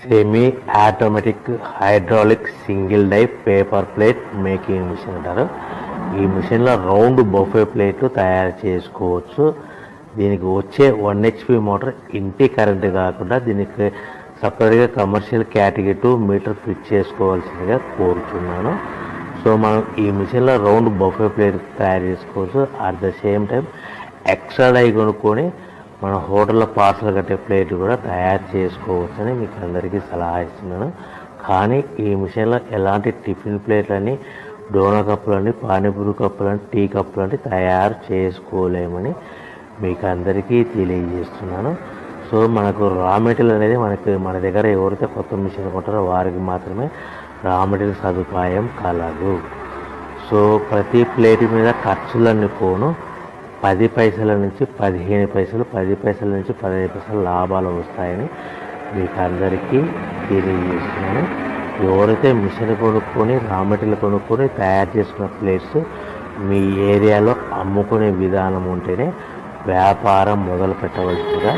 Semi automatic hydraulic single die paper plate making machine అంటారు. ఈ మిషన్లో రౌండ్ బఫే ప్లేట్లు తయారు చేసుకోవచ్చు. దీనికి వచ్చే 1 HP మోటార్ ఇంటి కరెంటు కాకుండా దీనికి సపరేట్గా కమర్షియల్ కేటగిరీ 2 మీటర్ ఫిట్ చేసుకోవాల్సిందిగా కోరుచున్నాను. సో మనం ఈ మిషన్లో రౌండ్ బఫే ప్లేట్ తయారు చేసుకోవచ్చు. At the same time extra die కొనుక్కొని మన హోటల్లో పార్సల్ కట్టే ప్లేట్ కూడా తయారు చేసుకోవచ్చు అని మీకు అందరికీ సలహా ఇస్తున్నాను. కానీ ఈ మిషన్లో ఎలాంటి టిఫిన్ ప్లేట్లని, డోనా కప్పులని, పానీపూరి కప్పులని, టీ కప్పులని తయారు చేసుకోలేమని మీకు అందరికీ తెలియజేస్తున్నాను. సో మనకు రా మెటీరియల్ అనేది మన దగ్గర ఎవరైతే కొత్త మిషన్ కొంటారో వారికి మాత్రమే రా మెటీరియల్ సదుపాయం కలదు. సో ప్రతి ప్లేట్ మీద ఖర్చులన్నీ పోను 10 పైసల నుంచి 15 పైసలు, 10 పైసల నుంచి 15 పైసలు లాభాలు వస్తాయని మీకు అందరికీ తెలియజేస్తున్నాను. ఎవరైతే మిషన్ కొనుక్కొని రా మెటీరియల్ కొనుక్కొని తయారు చేసుకున్న ప్లేట్స్ మీ ఏరియాలో అమ్ముకునే విధానం ఉంటేనే వ్యాపారం మొదలు పెట్టవలసిందిగా